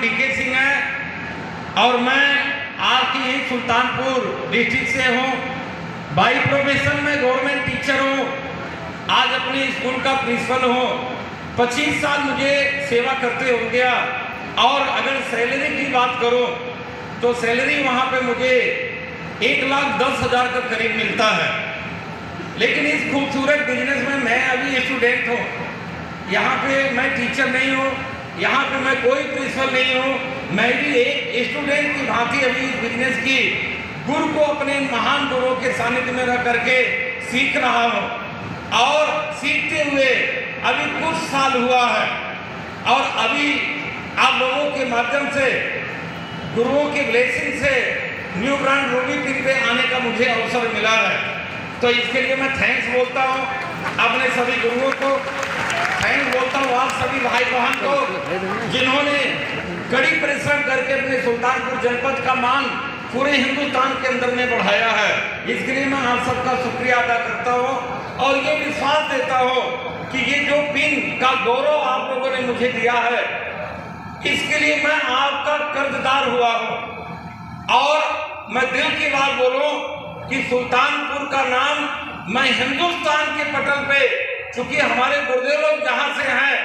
DK Singh है और मैं आपकी यही सुल्तानपुर डिस्ट्रिक्ट से हूँ। बाई प्रोफेशन में गवर्नमेंट टीचर हूँ, आज अपने स्कूल का प्रिंसिपल हूँ। 25 साल मुझे सेवा करते हो गया। और अगर सैलरी की बात करूँ तो सैलरी वहाँ पे मुझे 1,10,000 के करीब मिलता है। लेकिन इस खूबसूरत बिजनेस में मैं अभी स्टूडेंट हूँ, यहाँ पे मैं टीचर नहीं हूँ, यहाँ पे मैं कोई प्रिंसिपल नहीं हूँ। मैं भी एक स्टूडेंट की भांति अभी इस बिजनेस की गुरु को अपने महान गुरुओं के सानिध्य में रह करके सीख रहा हूँ। और सीखते हुए अभी कुछ साल हुआ है और अभी आप लोगों के माध्यम से गुरुओं के ब्लेसिंग से न्यू ब्रांड रूबी पिन पे आने का मुझे अवसर मिला है। तो इसके लिए मैं थैंक्स बोलता हूँ अपने सभी गुरुओं को, थैंक्स बोलता हूँ आप सभी भाई बहन को जिन्होंने कड़ी परिश्रम करके अपने सुल्तानपुर जनपद का मान पूरे हिंदुस्तान के अंदर में बढ़ाया है। इसके लिए मैं आप सबका शुक्रिया अदा करता हूँ और ये विश्वास देता हूँ कि ये जो पिन का गौरव आप लोगों ने मुझे दिया है, इसके लिए मैं आपका कर्जदार हुआ हूँ। और मैं दिल की बात बोलूं कि सुल्तानपुर का नाम मैं हिंदुस्तान के पटल पे, चूंकि हमारे गुरुदेव लोग जहां से हैं,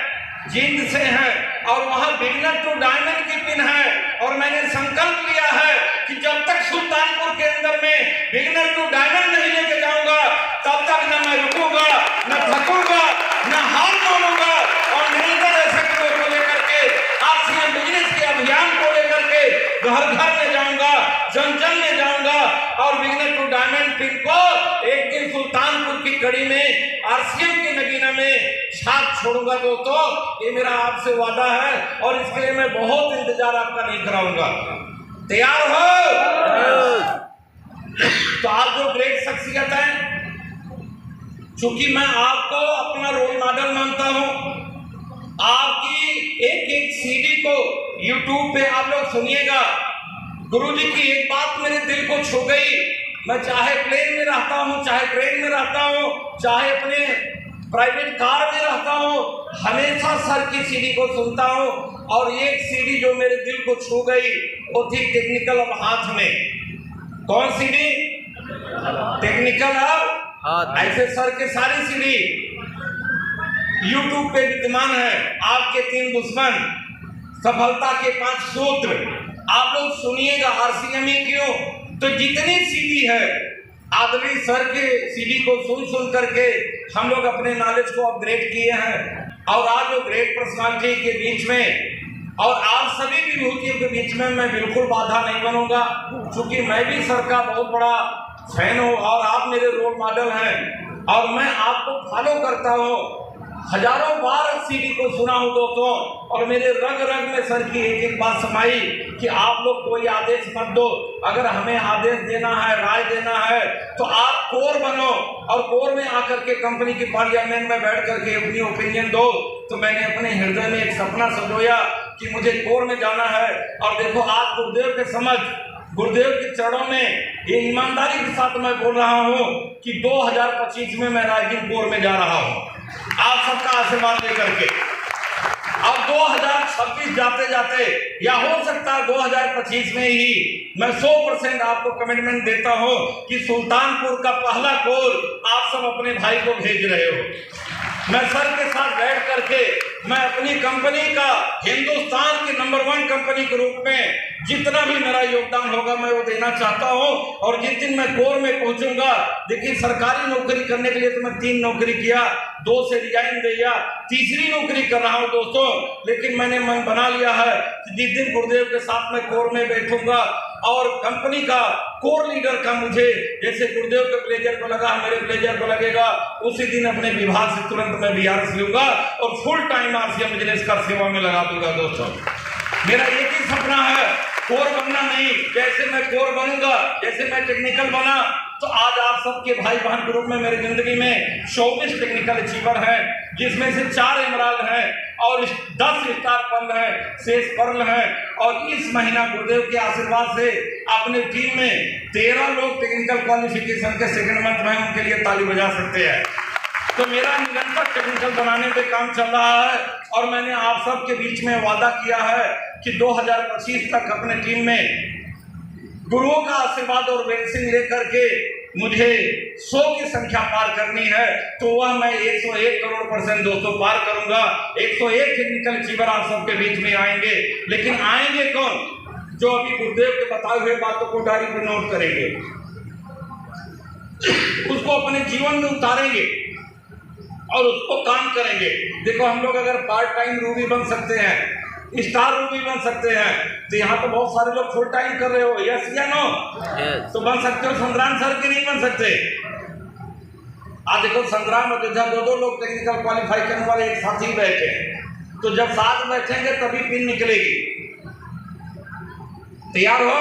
जींद से हैं, और वहां बिगनर टू डायमंड की पिन है। और मैंने संकल्प लिया है कि जब तक सुल्तानपुर के अंदर में बिगनर टू डायमंड नहीं लेके जाऊंगा, तब तक न मैं रुकूंगा, न थकूंगा, न हार मानूंगा। और निरंतर ऐसे को लेकर के आरसीएम बिजनेस के अभियान को लेकर के घर घर में जाऊंगा, जन जन में जाऊंगा और बिगनर टू डायमंड पिन को एक दिन सुल्तानपुर की कड़ी में आरसीएम के नगीना में छाप छोड़ूंगा। दोस्तों, ये मेरा आपसे वादा है और इसके लिए मैं बहुत इंतजार आपका नहीं कराऊंगा। तैयार हो? तो आप जो ग्रेट शख्सियत है, चूंकि मैं आपको अपना रोल मॉडल मानता हूं, आपकी एक एक सीडी को यूट्यूब पे आप लोग सुनिएगा। गुरुजी की एक बात मेरे दिल को छू गई। मैं चाहे प्लेन में रहता हूँ, चाहे ट्रेन में रहता हूँ, चाहे अपने प्राइवेट कार में रहता हूँ, हमेशा सर की सीडी को सुनता हूँ। और एक सीडी जो मेरे दिल को छू गई वो थी टेक्निकल अब हाथ में। कौन सीडी? टेक्निकल अब ऐसे सर के सारी सीडी यूट्यूब पे विद्यमान है। आपके 3 दुश्मन, सफलता के 5 सूत्र, आप लोग सुनिएगा। आरसीएम क्यों? तो जितनी सीडी है आदमी सर के सीडी को सुन सुन करके हम लोग अपने नॉलेज को अपग्रेड किए हैं। और आज जो ग्रेट पर्सनालिटी के बीच में और आप सभी विभूतियों के बीच में मैं बिल्कुल बाधा नहीं बनूंगा, क्योंकि मैं भी सर का बहुत बड़ा फैन हूँ और आप मेरे रोल मॉडल हैं और मैं आपको फॉलो करता हूँ। हजारों बार सीडी को सुना हूं दोस्तों, और मेरे रग रग में सर की एक एक बात समाई कि आप लोग कोई आदेश मत दो, अगर हमें आदेश देना है, राय देना है तो आप कोर बनो और कोर में आकर के कंपनी की पार्लियामेंट में बैठ करके अपनी ओपिनियन दो। तो मैंने अपने हृदय में एक सपना सजोया कि मुझे कोर में जाना है। और देखो, आज गुरुदेव के समझ, गुरुदेव के चरणों में ये ईमानदारी के साथ मैं बोल रहा हूँ कि 2025 में मैं रायगढ़ कोर में जा रहा हूँ आप सबका आशीर्वाद लेकर के। अब 2026 जाते जाते या हो सकता है 2025 में ही मैं 100% आपको कमिटमेंट देता हूं कि सुल्तानपुर का पहला कोर आप सब अपने भाई को भेज रहे हो। मैं सर के साथ बैठ करके मैं अपनी कंपनी का हिंदुस्तान की नंबर 1 कंपनी के रूप में जितना भी मेरा योगदान होगा मैं वो देना चाहता हूं। और जिस दिन मैं कोर में पहुंचूंगा, देखिए सरकारी नौकरी करने के लिए तो मैं 3 नौकरी किया, 2 से रिजाइन दिया, तीसरी नौकरी कर रहा हूं दोस्तों। लेकिन मैंने मन बना लिया है कि जिस दिन गुरुदेव के साथ मैं कोर में बैठूंगा और कंपनी का कोर लीडर का मुझे जैसे गुरुदेव के ब्लेजर को लगा मेरे ब्लेजर को लगेगा, उसी दिन अपने विभाग से तुरंत मैं बीआरएस लूंगा और फुल टाइम आरसीएम बिजनेस का सेवा में लगा दूंगा। दोस्तों, मेरा एक ही सपना है, कोर बनना नहीं। जैसे मैं कोर बनूंगा, जैसे मैं टेक्निकल बना, तो आज आप सबके भाई बहन के रूप में मेरी जिंदगी में 24 टेक्निकल अचीवर हैं, जिसमें से 4 एमराल्ड हैं और 10 स्टार पर्ल हैं, शेष पर्ल हैं। और इस महीना गुरुदेव के आशीर्वाद से अपने टीम में 13 लोग टेक्निकल क्वालिफिकेशन के सेकंड मंथ में, उनके लिए ताली बजा सकते हैं। तो मेरा निरंतर टेक्निकल बनाने पे काम चल रहा है और मैंने आप सबके बीच में वादा किया है कि 2025 तक अपने टीम में गुरुओं का आशीर्वाद और ब्लेसिंग लेकर के मुझे 100 की संख्या पार करनी है, तो वह मैं 101 करोड़ % दोस्तों पार करूंगा। 101 टेक्निकल अचीवर आप सबके बीच में आएंगे, लेकिन आएंगे कौन? जो अभी गुरुदेव के बताए हुए बातों को डायरी पर नोट करेंगे, उसको अपने जीवन में उतारेंगे और उसको काम करेंगे। देखो, हम लोग अगर पार्ट टाइम रूबी बन सकते हैं, स्टार रूबी बन सकते हैं, तो यहाँ तो बहुत सारे लोग फुल टाइम कर रहे हो, यस या नो? तो बन सकते हो संग्राम सर की नहीं बन सकते? आज देखो, संग्राम अयोध्या 2 लोग टेक्निकल क्वालिफाई करने वाले एक साथ ही बैठे हैं, तो जब साथ बैठेंगे तभी पिन निकलेगी। तैयार हो?